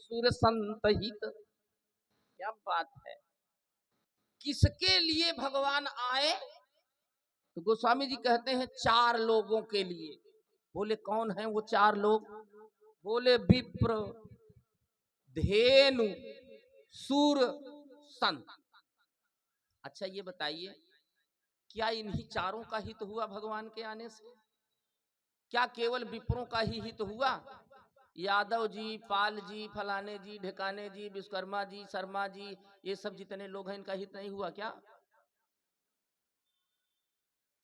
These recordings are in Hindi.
सुर संत हित। क्या बात है। किसके लिए भगवान आए? तो गोस्वामी जी कहते हैं 4 लोगों के लिए। बोले कौन है वो 4 लोग? बोले विप्र, धेनु, सूर, संत। अच्छा ये बताइए, क्या इन्हीं 4 का हित हुआ भगवान के आने से? क्या केवल विप्रों का ही हित हुआ? यादव जी, पाल जी, फलाने जी, ढेकाने जी, विश्वकर्मा जी, शर्मा जी, ये सब जितने लोग हैं इनका हित नहीं हुआ क्या?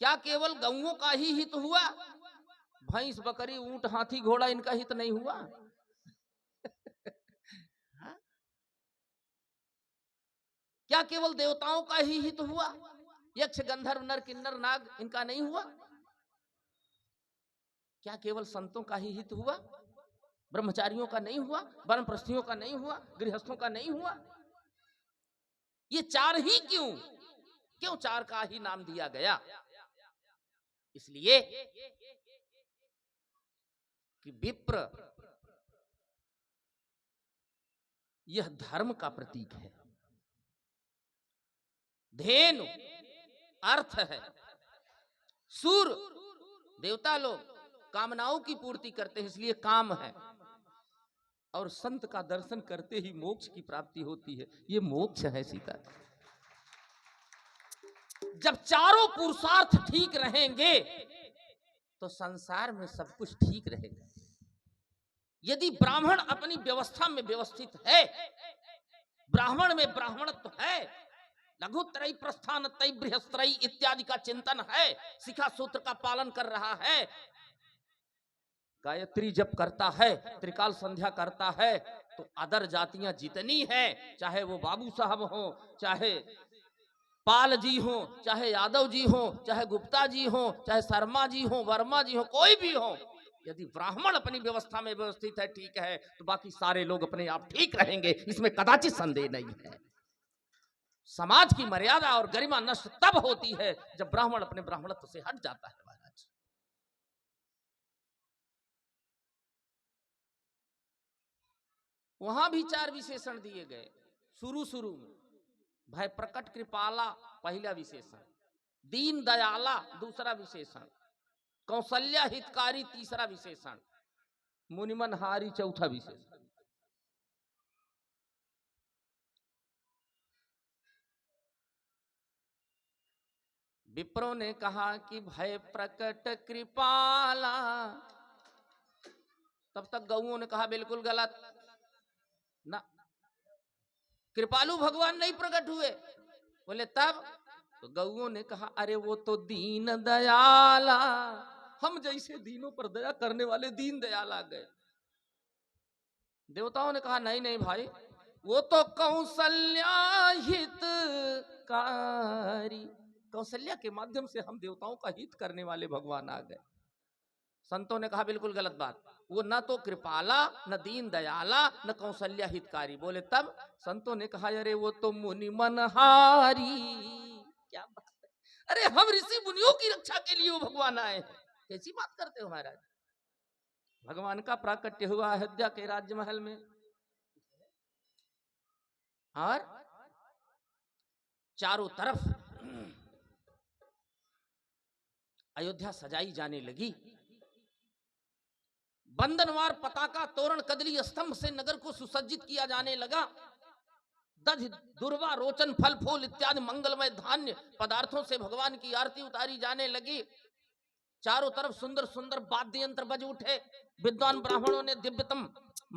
क्या केवल गौओं का ही हित हुआ? भैंस, बकरी, ऊंट, हाथी, घोड़ा इनका हित नहीं हुआ? क्या केवल देवताओं का ही हित हुआ? यक्ष, गंधर्व, नर, किन्नर, नाग इनका नहीं हुआ? क्या केवल संतों का ही हित हुआ? ब्रह्मचारियों का नहीं हुआ? वानप्रस्थियों का नहीं हुआ? गृहस्थों का नहीं हुआ? ये 4 ही क्यों? क्यों 4 का ही नाम दिया गया? इसलिए कि विप्र यह धर्म का प्रतीक है, धेनु अर्थ है, सूर देवता लोग कामनाओं की पूर्ति करते हैं इसलिए काम है, और संत का दर्शन करते ही मोक्ष की प्राप्ति होती है, ये मोक्ष है सीता। जब चारों पुरुषार्थ ठीक रहेंगे तो संसार में सब कुछ ठीक रहेगा। यदि ब्राह्मण अपनी व्यवस्था में व्यवस्थित है, ब्राह्मण में ब्राह्मणत्व है, लघुत्रयी प्रस्थानत्रयी बृहस्त्रयी इत्यादि का चिंतन है, शिखा सूत्र का पालन कर रहा है, गायत्री जप करता है, त्रिकाल संध्या करता है, तो अदर जातियां जितनी हैं, चाहे वो बाबू साहब हो, चाहे पाल जी हो, चाहे यादव जी हो, चाहे गुप्ता जी हो, चाहे शर्मा जी हो, वर्मा जी हो, कोई भी हो, यदि ब्राह्मण अपनी व्यवस्था में व्यवस्थित है, ठीक है, तो बाकी सारे लोग अपने आप ठीक रहेंगे, इसमें कदाचित संदेह नहीं है। समाज की मर्यादा और गरिमा नष्ट तब होती है जब ब्राह्मण अपने ब्राह्मणत्व से हट जाता है। महाराज वहां भी 4 विशेषण दिए गए शुरू में। भय प्रकट कृपाला पहला विशेषण, दीन दयाला दूसरा विशेषण, कौशल्या हितकारी तीसरा विशेषण, मुनिमन हारी चौथा विशेषण। विप्रों ने कहा कि भय प्रकट कृपाला। तब तक गौओं ने कहा बिल्कुल गलत ना, कृपालु भगवान नहीं प्रकट हुए। बोले तब? तो गौओं ने कहा अरे वो तो दीन दयाला, हम जैसे दीनों पर दया करने वाले दीन दयाल आ गए। देवताओं ने कहा नहीं नहीं भाई, वो तो कौशल्या हितकारी, कौशल्या के माध्यम से हम देवताओं का हित करने वाले भगवान आ गए। संतों ने कहा बिल्कुल गलत बात, वो न तो कृपाला, न दीन दयाला, न कौशल्या हितकारी। बोले तब? संतों ने कहा अरे वो तो मुनि मनहारी। क्या बात है, अरे हम ऋषि मुनियों की रक्षा के लिए वो भगवान आए हैं। कैसी बात करते हो महाराज? भगवान का प्राकट्य हुआ अयोध्या के राजमहल में, और चारों तरफ अयोध्या सजाई जाने लगी। बंधनवार पताका, तोरण, कदली स्तंभ से नगर को सुसज्जित किया जाने लगा। दध, दुर्वा, रोचन, फल फूल इत्यादि मंगलमय धान्य पदार्थों से भगवान की आरती उतारी जाने लगी। चारों तरफ सुंदर सुंदर वाद्य यंत्र बज उठे। विद्वान ब्राह्मणों ने दिव्यतम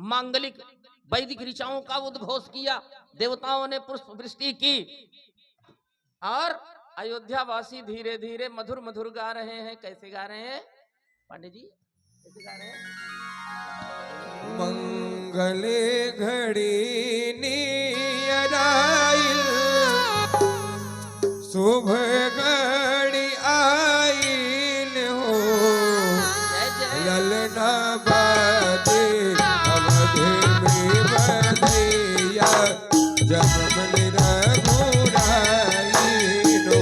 मांगलिक वैदिक ऋचाओं का उद्घोष किया। देवताओं ने पुष्प वृष्टि की, और अयोध्यावासी धीरे धीरे मधुर मधुर गा रहे हैं। कैसे गा रहे हैं पांडे जी? कैसे गा रहे हैं? मंगले घड़ी नियराइल, शुभ घड़ी आइल हो, ललना बाजे अवध में बधैया, जन्म रघुराई हो,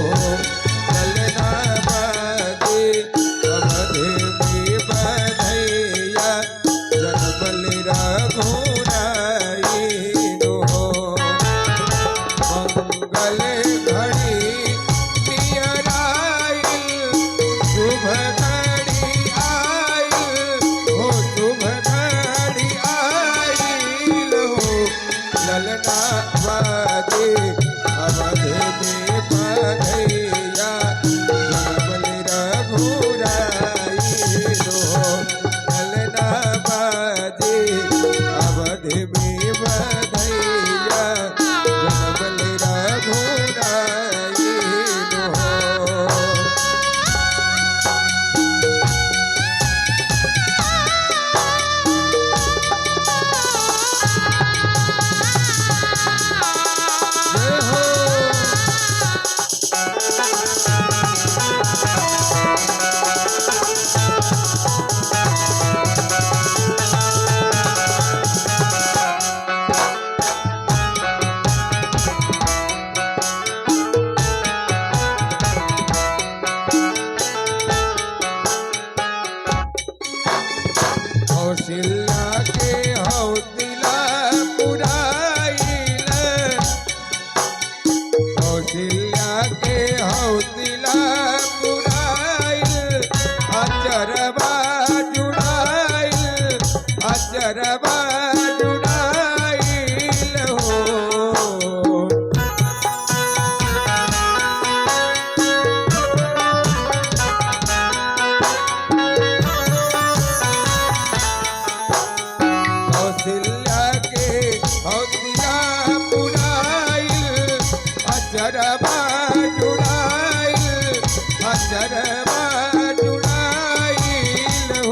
ललना बाजे अवध में बधैया, जन्म रघुराई हो। मंगल घड़ी नियर आइल, शुभ घड़ी आइल हो, शुभ घड़ी आइल हो, ललना बाजे अवध में बधैया, जन्म रघुराई हो, ललना बाजे अवध में बधैया, जन्म रघुराई हो। जय हो। कौशल्या के हौसला पुराइल, कौशल्या के हौसला पुराइल, अचरबा जुड़ाइल, अचरबा जुड़ाइल हो। कौशल्या के हौसला पुराइल, अचरबा जुड़ाइल, अचरबा जुड़ाइल हो,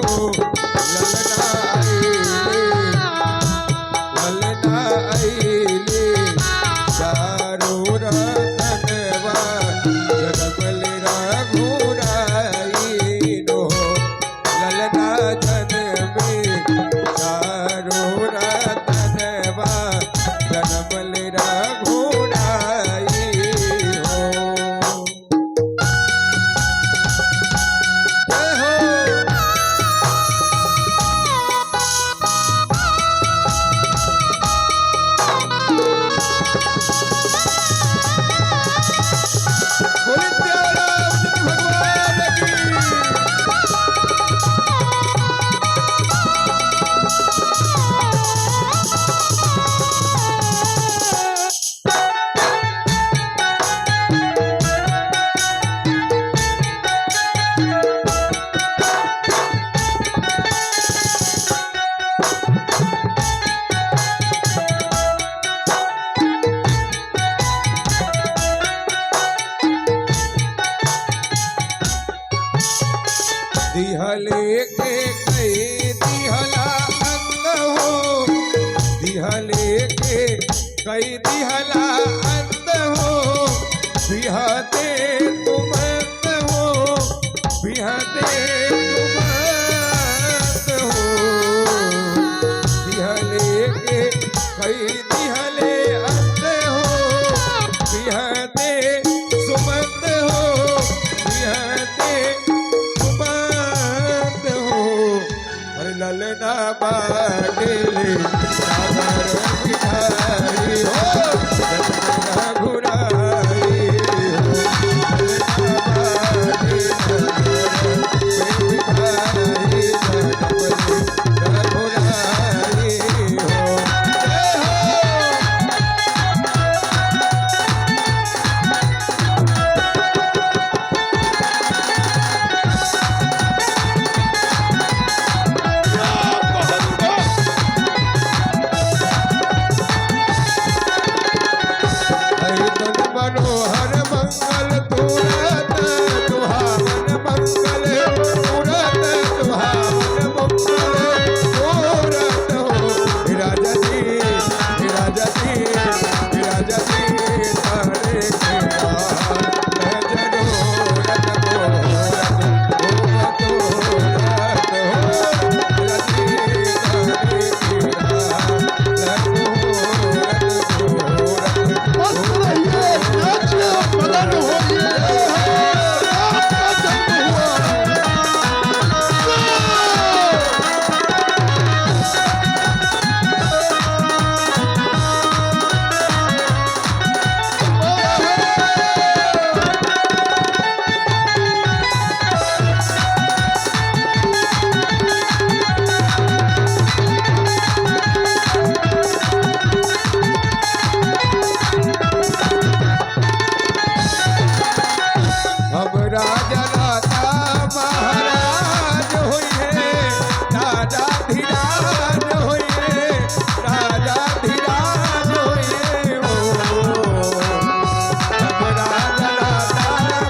ललना आइले, चारों रतनवा, जगमल रघुराई हो, ललना जन में चारों रतनवा, जगमल रघुराई हो। जय हो। बोले प्यारा भगवान की। कई दिहला अंत हो बिहते तुम अंत हो बिहते तुम अंत हो दिहले के कई दिहले अंत हो बिहते सुमंत हो बिहते सुमंत हो अरे ललना बाटेले सागर बिहारी हो ललना घुराई हो ललना बाटेले बिहारी ललना घुराई हो जय हो तन मनोहर मंगल तुरत सुहावन मंगल तुरत सुहावन मंगल तुरत हो राजा जी तारे के जनो रत को अब राजा राजा महाराज होइए राजा धीराज होइए राजा धीराज होइए हो अब राजा राजा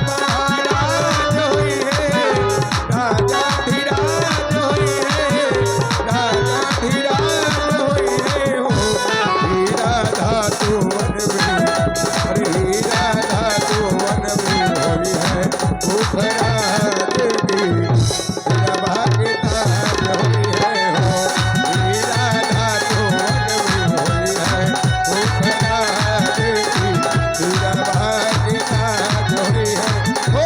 महाराज होइए राजा धीराज होइए राजा धीराज होइए हो हीरा धातु वन में अरे हीरा धातु वन में होई है भूखराज की तेरा भाग्यदान होई है हो हीरा धातु वन में होई है भूखराज की तेरा भाग्यदान होई है हो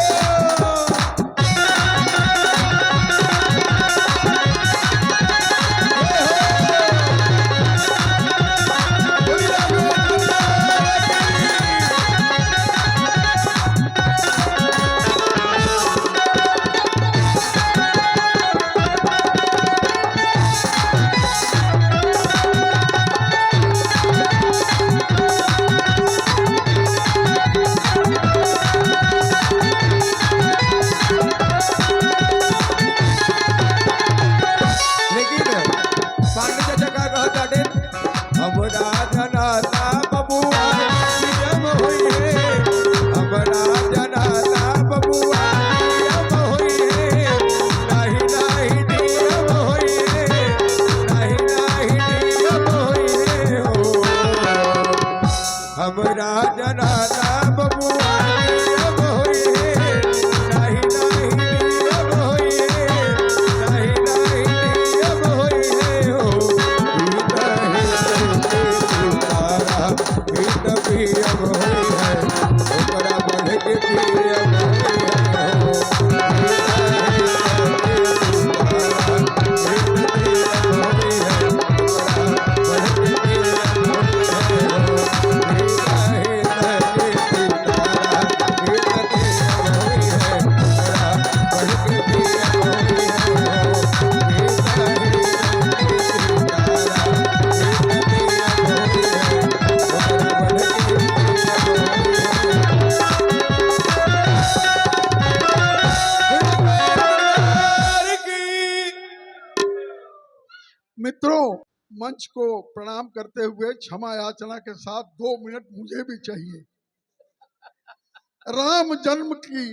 लेकिन पांडे चाचा का कहता डे अब राजनाता बबुआ नियम होई है अब राजनाता बबुआ नियम होई है नाही नाही नियम होई है नाही नाही नियम होई है हो हम राजनाता बबुआ नियम होई है नाही नाही नियम होई है नाही नाही नियम होई है हो गीत पियम होई है ओकरा बढ़ के पियम होई है हो मित्रों, मंच को प्रणाम करते हुए क्षमा याचना के साथ 2 मिनट मुझे भी चाहिए। राम जन्म की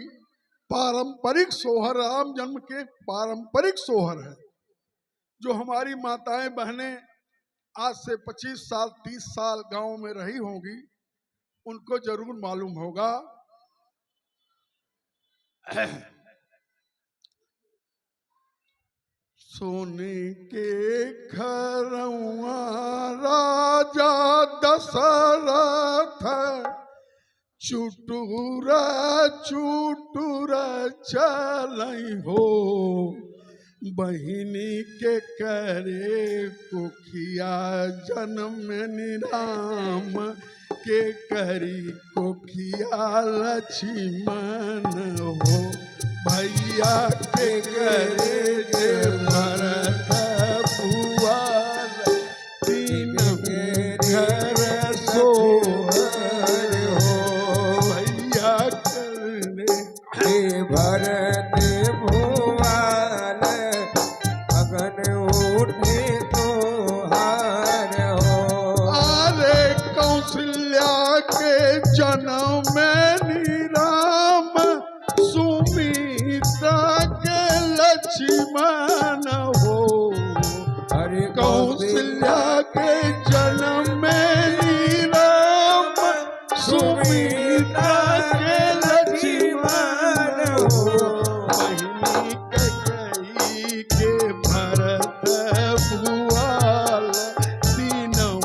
पारंपरिक सोहर, राम जन्म के पारंपरिक सोहर है जो हमारी माताएं बहनें आज से 25 साल 30 साल गांव में रही होंगी, उनको जरूर मालूम होगा। सोने के खरौआ राजा दशरथ चुटुरा चुटुरा चलई हो, बहिनी के करे कोखिया जन्म निराम के करी कोखिया लक्ष्मण हो, भैया के करे जे भरत भुआल तीन घर सोहर हो, भैया करे हे भरत भुवन अगन उठे तोहार हो। अरे कौशल्या के जन्म में राम सुमित्रा के लक्ष्मण हो, हरे कौशल्या के जन्म में राम सुमित्रा के लक्ष्मण हो, बहिनी ककई के भरत भुआल तीनों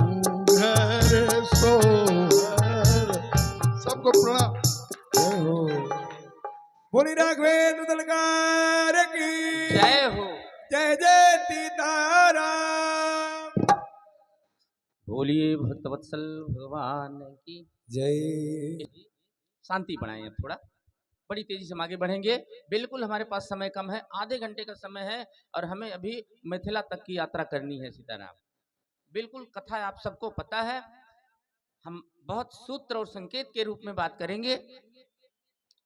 घर सोहर। सबको प्रणाम। जय हो। बोली राघवेंद्र दलकार की जय हो। जय जय सीताराम। बोलिए भक्तवत्सल भगवान की जय। शांति बनाएं। अब थोड़ा बड़ी तेजी से हम आगे बढ़ेंगे। बिल्कुल हमारे पास समय कम है, आधे घंटे का समय है और हमें अभी मिथिला तक की यात्रा करनी है। सीताराम, बिल्कुल कथा आप सबको पता है। हम बहुत सूत्र और संकेत के रूप में बात करेंगे।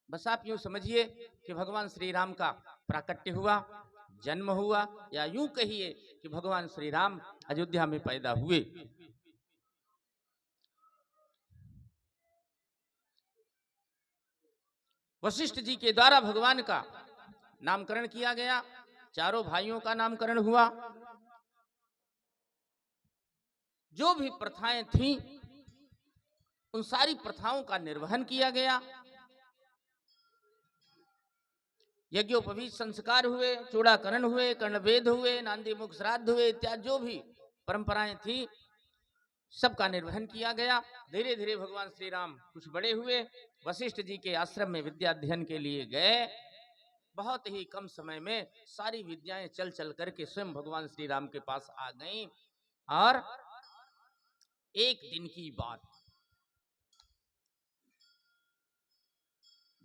बस आप यूं समझिए कि भगवान श्री राम का प्राकट्य हुआ, जन्म हुआ, या यूं कहिए कि भगवान श्री राम अयोध्या में पैदा हुए। वशिष्ठ जी के द्वारा भगवान का नामकरण किया गया, चारों भाइयों का नामकरण हुआ। जो भी प्रथाएं थीं उन सारी प्रथाओं का निर्वहन किया गया। यज्ञोपवीत संस्कार हुए, चूड़ाकरण हुए, कर्णवेद हुए, नांदी मुख श्राद्ध हुए, इत्यादि जो भी परंपराएं थी सबका निर्वहन किया गया। धीरे धीरे भगवान श्री राम कुछ बड़े हुए, वशिष्ठ जी के आश्रम में विद्या अध्ययन के लिए गए। बहुत ही कम समय में सारी विद्याएं चल चल करके स्वयं भगवान श्री राम के पास आ गईं। और एक दिन की बात,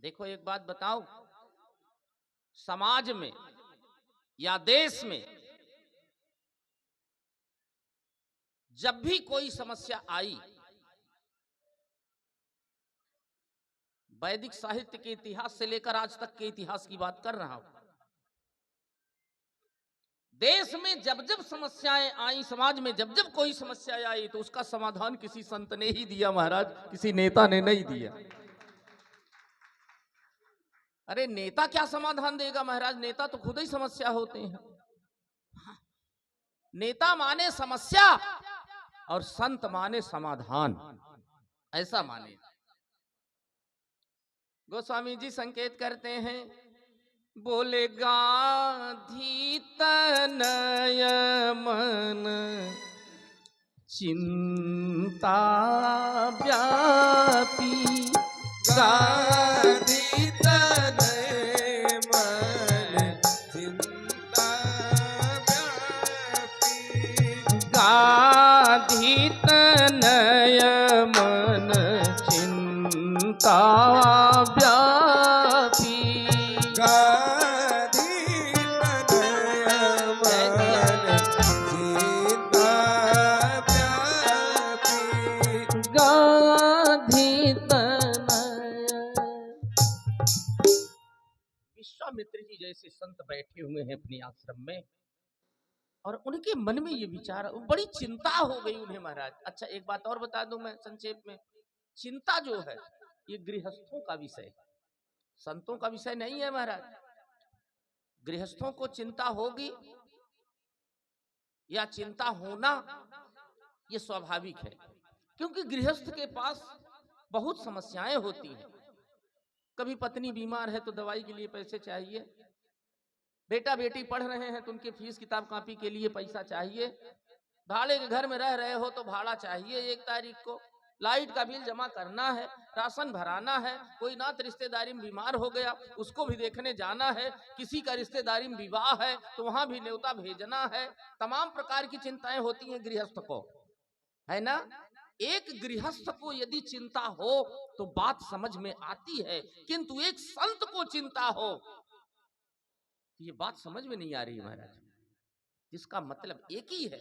देखो एक बात बताओ, समाज में या देश में जब भी कोई समस्या आई, वैदिक साहित्य के इतिहास से लेकर आज तक के इतिहास की बात कर रहा हूं, देश में जब जब समस्याएं आई, समाज में जब जब कोई समस्या आई, तो उसका समाधान किसी संत ने ही दिया महाराज, किसी नेता ने नहीं दिया। अरे नेता क्या समाधान देगा महाराज, नेता तो खुद ही समस्या होते हैं। नेता माने समस्या और संत माने समाधान, ऐसा माने। गोस्वामी जी संकेत करते हैं, बोले गांधी तनय मन चिंता व्यापी, गांधी तनय मन चिंता व्यापी। गांधी तनय मन चिंता व्यापी। गांधी तनय मन चिंता व्यापी। गांधी तनय। विश्वामित्र जी जैसे संत बैठे हुए हैं अपने आश्रम में, और उनके मन में ये विचार, बड़ी चिंता हो गई उन्हें महाराज। अच्छा एक बात और बता दूं मैं संक्षेप में, चिंता जो है ये गृहस्थों का विषय है, संतों का विषय नहीं है महाराज। गृहस्थों को चिंता होगी या चिंता होना ये स्वाभाविक है, क्योंकि गृहस्थ के पास बहुत समस्याएं होती हैं। कभी पत्नी बीमार है तो दवाई के लिए पैसे चाहिए, बेटा बेटी पढ़ रहे हैं तो उनके फीस किताब कॉपी के लिए पैसा चाहिए, भाड़े के घर में रह रहे हो तो भाड़ा चाहिए 1 तारीख को, लाइट का बिल जमा करना है, राशन भराना है, कोई नात रिश्तेदारी में बीमार हो गया उसको भी देखने जाना है, किसी का रिश्तेदारी में विवाह है तो वहां भी न्योता भेजना है। तमाम प्रकार की चिंताएं होती हैं गृहस्थ को, है ना। एक गृहस्थ को यदि चिंता हो तो बात समझ में आती है, किंतु एक संत को चिंता हो ये बात समझ में नहीं आ रही महाराज। इसका मतलब एक ही है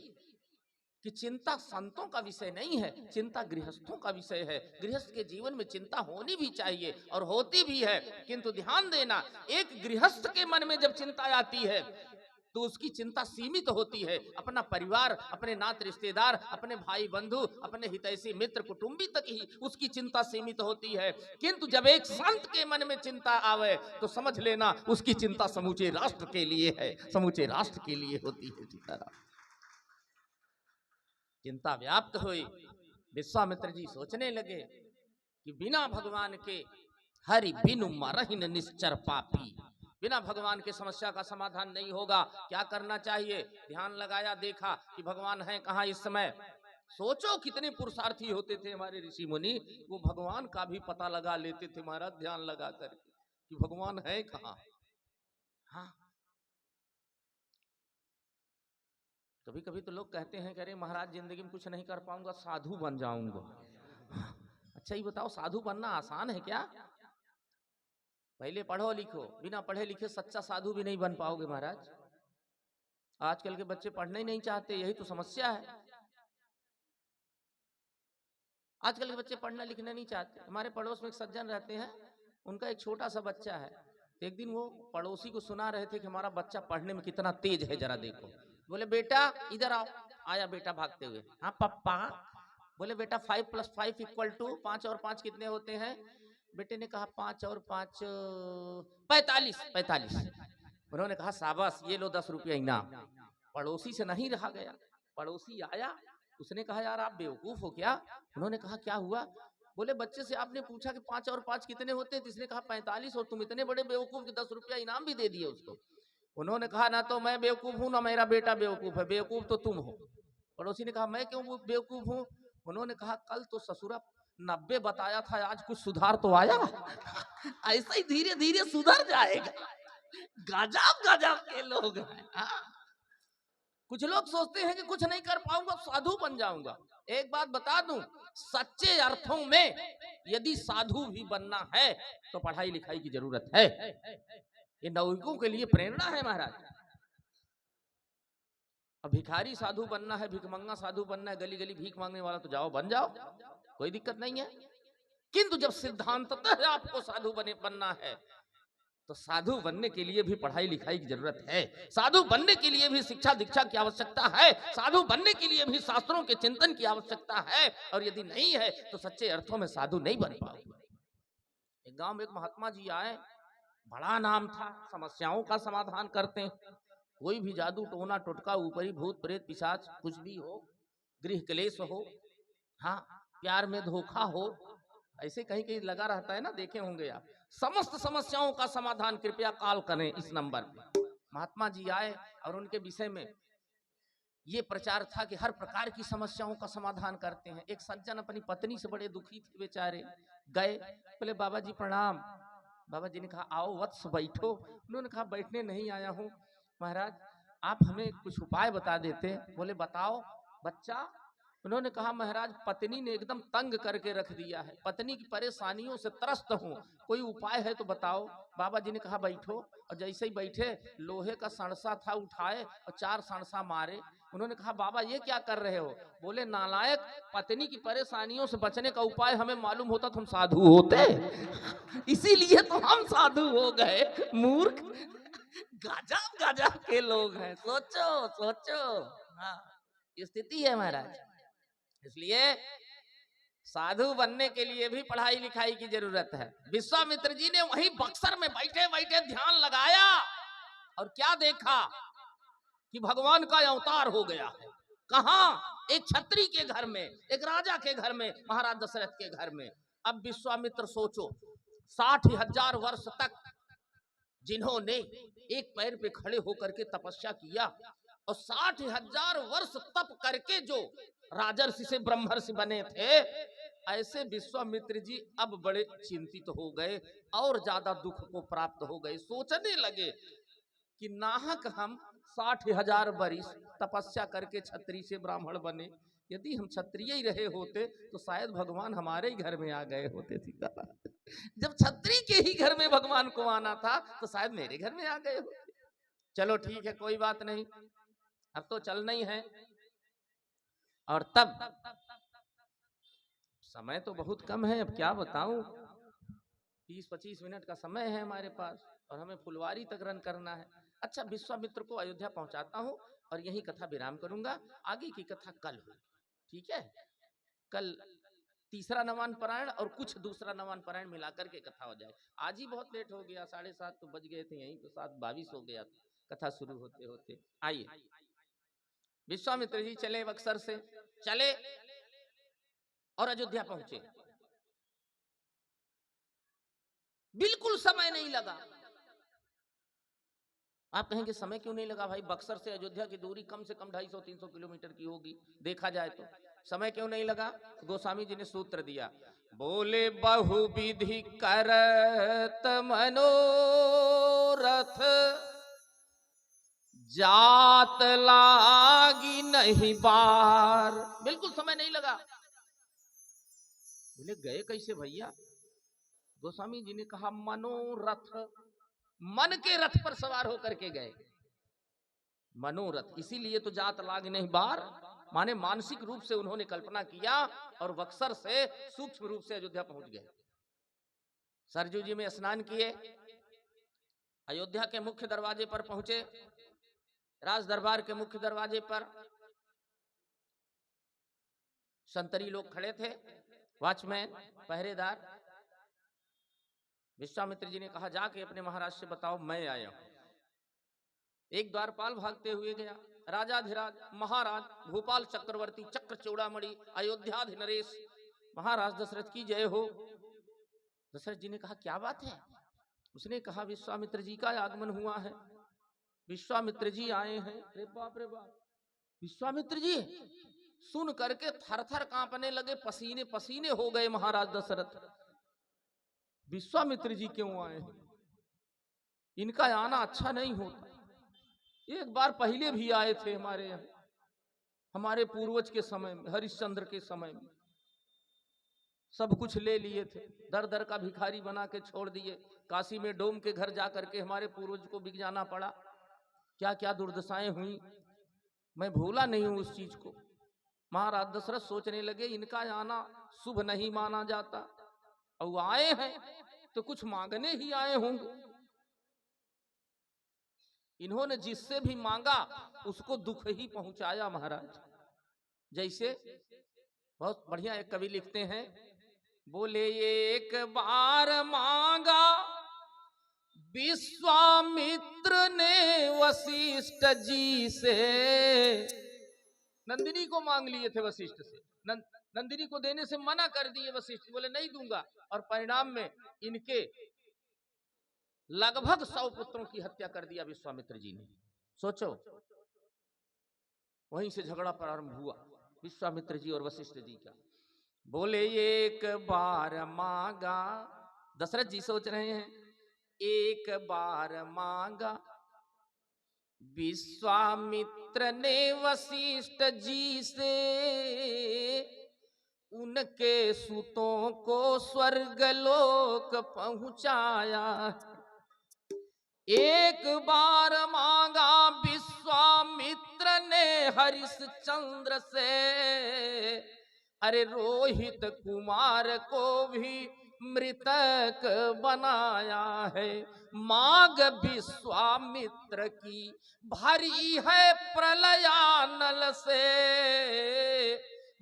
कि चिंता संतों का विषय नहीं है, चिंता गृहस्थों का विषय है। गृहस्थ के जीवन में चिंता होनी भी चाहिए और होती भी है, किंतु ध्यान देना, एक गृहस्थ के मन में जब चिंता आती है तो उसकी चिंता सीमित होती है, अपना परिवार, अपने नात रिश्तेदार, अपने भाई बंधु, अपने हितैषी मित्र कुटुंबी तक ही उसकी चिंता सीमित होती है। किंतु जब एक संत के मन में चिंता आवे तो समझ लेना उसकी चिंता समूचे राष्ट्र के लिए है, समूचे राष्ट्र के लिए होती है। सीताराम। चिंता व्याप्त हुई, विश्वामित्र जी सोचने लगे कि बिना भगवान के हरि बिनु मरहिन निश्चर पापी, बिना भगवान के समस्या का समाधान नहीं होगा। क्या करना चाहिए? ध्यान लगाया, देखा कि भगवान है कहाँ इस समय। सोचो कितने पुरुषार्थी होते थे हमारे ऋषि मुनि, वो भगवान का भी पता लगा लेते थे महाराज, ध्यान लगा कर कि भगवान है कहाँ। हाँ, कभी कभी तो लोग कहते हैं कि अरे महाराज जिंदगी में कुछ नहीं कर पाऊंगा, साधु बन जाऊंगा। अच्छा ये बताओ, साधु बनना आसान है क्या? पहले पढ़ो लिखो, बिना पढ़े लिखे सच्चा साधु भी नहीं बन पाओगे महाराज। आजकल के बच्चे पढ़ना ही नहीं चाहते, यही तो समस्या है। आजकल के बच्चे पढ़ना लिखना नहीं चाहते। हमारे पड़ोस में एक सज्जन रहते हैं, उनका एक छोटा सा बच्चा है। एक दिन वो पड़ोसी को सुना रहे थे कि हमारा बच्चा पढ़ने में कितना तेज है, जरा देखो। बोले बेटा इधर आओ। आया बेटा भागते हुए, हाँ पप्पा। बोले बेटा 5 + 5 = 5 और 5 कितने होते हैं? बेटे ने कहा 5 और 5 45। उन्होंने कहा शाबाश, ये लो 10 रुपया इनाम। पड़ोसी से नहीं रहा गया, पड़ोसी आया, उसने कहा यार आप बेवकूफ हो क्या? उन्होंने कहा क्या हुआ? बोले बच्चे से आपने पूछा कि 5 और 5 कितने होते हैं, जिसने कहा 45, और तुम इतने बड़े बेवकूफ कि 10 रुपया इनाम भी दे दिए उसको। उन्होंने कहा ना तो मैं बेवकूफ हूँ ना मेरा बेटा बेवकूफ है, बेवकूफ तो तुम हो। पड़ोसी ने कहा मैं क्यों बेवकूफ हूँ? उन्होंने कहा कल तो ससुरा 90 बताया था, आज कुछ सुधार तो आया। ऐसा ही धीरे धीरे सुधर जाएगा। गजब गजब के लोग हैं। हाँ? कुछ लोग सोचते हैं कि कुछ नहीं कर पाऊंगा, साधु बन जाऊंगा। एक बात बता दूं, सच्चे अर्थों में यदि साधु भी बनना है तो पढ़ाई लिखाई की जरूरत है। ये नौकियों के लिए प्रेरणा है महाराज। अब भिखारी साधु बनना है, भिखमंगा साधु बनना है, गली गली भीख मांगने वाला तो जाओ बन जाओ, कोई दिक्कत नहीं है। किंतु जब सिद्धांततः आपको साधु बनना है तो साधु बनने के लिए भी पढ़ाई लिखाई की जरूरत है, साधु बनने के लिए भी शिक्षा दीक्षा की आवश्यकता है, साधु बनने के लिए भी शास्त्रों के चिंतन की आवश्यकता है। और यदि नहीं है तो सच्चे अर्थों में साधु नहीं बन पाओगे। एक गांव में एक महात्मा जी आए, बड़ा नाम था, समस्याओं का समाधान करते हैं। कोई भी जादू टोना टोटका, ऊपरी भूत प्रेत पिशाच कुछ भी हो, गृह क्लेश हो, हाँ प्यार में धोखा हो, ऐसे कहीं कहीं लगा रहता है ना, देखे होंगे आप। समस्त समस्याओं का समाधान कृपया कॉल करें इस नंबर पे। महात्मा जी आए और उनके विषय में ये प्रचार था कि हर प्रकार की समस्याओं का समाधान करते हैं। एक सज्जन अपनी पत्नी से बड़े दुखी थे बेचारे, गए, बोले बाबा जी प्रणाम। बाबा जी ने कहा आओ वत्स बैठो। उन्होंने कहा बैठने नहीं आया हूँ महाराज, आप हमें कुछ उपाय बता देते। बोले बताओ बच्चा। उन्होंने कहा महाराज पत्नी ने एकदम तंग करके रख दिया है, पत्नी की परेशानियों से त्रस्त हूँ, कोई उपाय है तो बताओ। बाबा जी ने कहा बैठो। और जैसे ही बैठे लोहे का सणसा था, उठाए और 4 सणसा मारे। उन्होंने कहा बाबा ये क्या कर रहे हो? बोले नालायक, पत्नी की परेशानियों से बचने का उपाय हमें मालूम होता तो हम साधु होते, इसीलिए तो हम साधु हो गए। मूर्ख, गजब गजब के लोग हैं। सोचो सोचो, हाँ स्थिति है महाराज। इसलिए साधु बनने के लिए भी पढ़ाई लिखाई की जरूरत है। विश्वामित्र जी ने वहीं बक्सर में बैठे बैठे ध्यान लगाया और क्या देखा कि भगवान का अवतार हो गया है। कहां? एक छत्री के घर में, एक राजा के घर में, महाराज दशरथ के घर में। अब विश्वामित्र सोचो, 60,000 वर्ष तक जिन्होंने एक पैर पे खड़े होकर के तपस्या किया और 60,000 वर्ष तप करके जो राजर्षि से ब्रह्मर्षि बने थे, ऐसे विश्वामित्र जी अब बड़े चिंतित हो गए और ज्यादा दुख को प्राप्त हो गए। सोचने लगे कि नाहक हम 60,000 वर्ष तपस्या करके क्षत्रिय से ब्राह्मण बने, यदि हम क्षत्रिय ही रहे होते तो शायद भगवान हमारे ही घर में आ गए होते। सीताराम, जब क्षत्रिय के ही घर में भगवान को आना था तो शायद मेरे घर में आ गए होते। चलो ठीक है, कोई बात नहीं, अब तो चलना ही है। और तब समय तो बहुत कम है, अब क्या बताऊं, 20-25 मिनट का समय है हमारे पास और हमें फुलवारी तक रन करना है। अच्छा, विश्वामित्र को अयोध्या पहुंचाता हूं और यही कथा विराम करूंगा, आगे की कथा कल होगी। ठीक है, कल तीसरा नवान पारायण और कुछ दूसरा नवान पारायण मिलाकर के कथा हो जाए। आज ही बहुत लेट हो गया, 7:30 तो बज गए थे, यहीं तो 7:22 हो गया कथा शुरू होते होते। आइए, विश्वामित्र जी चले, बक्सर से चले और अयोध्या पहुंचे। बिल्कुल समय नहीं लगा। आप कहेंगे समय क्यों नहीं लगा भाई, बक्सर से अयोध्या की दूरी कम से कम 250-300 किलोमीटर की होगी, देखा जाए तो समय क्यों नहीं लगा। गोस्वामी जी ने सूत्र दिया, बोले बहुविधि करत मनोरथ, जात लागी नहीं बार। बिल्कुल समय नहीं लगा। बोले गए कैसे भैया। गोस्वामी जी ने कहा मनोरथ, मन के रथ पर सवार होकर के गए। मनोरथ इसीलिए तो जात लाग नहीं बार, माने मानसिक रूप से उन्होंने कल्पना किया और बक्सर से सूक्ष्म रूप से अयोध्या पहुंच गए। सरजू जी में स्नान किए, अयोध्या के मुख्य दरवाजे पर पहुंचे। राज दरबार के मुख्य दरवाजे पर संतरी लोग खड़े थे, वॉचमैन, पहरेदार। विश्वामित्र जी ने कहा जाके अपने महाराज से बताओ मैं आया हूं। एक द्वारपाल भागते हुए गया। राजाधिराज महाराज भोपाल चक्रवर्ती चक्र चूड़ामणि अयोध्याधि नरेश महाराज दशरथ की जय हो। दशरथ जी ने कहा क्या बात है। उसने कहा विश्वामित्र जी का आगमन हुआ है, विश्वामित्र जी आए हैं। अरे बाप रे बाप, विश्वामित्र जी। सुन करके थर थर कांपने लगे, पसीने पसीने हो गए महाराज दशरथ। विश्वामित्र जी क्यों आए हैं, इनका आना अच्छा नहीं होता। एक बार पहले भी आए थे हमारे यहाँ, हमारे पूर्वज के समय में, हरिश्चंद्र के समय में। सब कुछ ले लिए थे, दर दर का भिखारी बना के छोड़ दिए। काशी में डोम के घर जाकर के हमारे पूर्वज को बिक जाना पड़ा। क्या क्या दुर्दशाएं हुई, मैं भूला नहीं हूं उस चीज को। महाराज दशरथ सोचने लगे इनका आना शुभ नहीं माना जाता, और आए हैं तो कुछ मांगने ही आए होंगे। इन्होंने जिससे भी मांगा उसको दुख ही पहुंचाया महाराज। जैसे बहुत बढ़िया एक कवि लिखते हैं, बोले एक बार मांगा विश्वामित्र ने वशिष्ठ जी से। नंदिनी को मांग लिए थे वशिष्ठ से, नंदिनी को देने से मना कर दिए वशिष्ठ, बोले नहीं दूंगा। और परिणाम में इनके लगभग 100 पुत्रों की हत्या कर दिया विश्वामित्र जी ने। सोचो, वहीं से झगड़ा प्रारंभ हुआ विश्वामित्र जी और वशिष्ठ जी का। बोले एक बार मांगा, दशरथ जी सोच रहे हैं, एक बार मांगा विश्वामित्र ने वशिष्ठ जी से, उनके सुतों को स्वर्गलोक पहुंचाया। एक बार मांगा विश्वामित्र ने हरिश्चंद्र से, अरे रोहित कुमार को भी मृतक बनाया है। मांग विश्वामित्र की भरी है प्रलयानल से,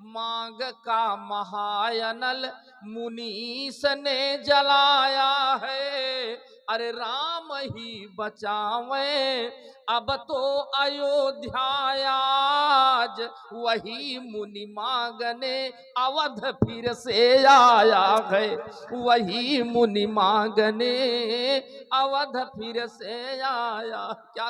मांग का महायनल मुनीस ने जलाया है। अरे राम ही बचावे अब तो अयोध्या आज, वही मुनि मांगने अवध फिर से आया है, वही मुनि मांगने अवध फिर से आया। क्या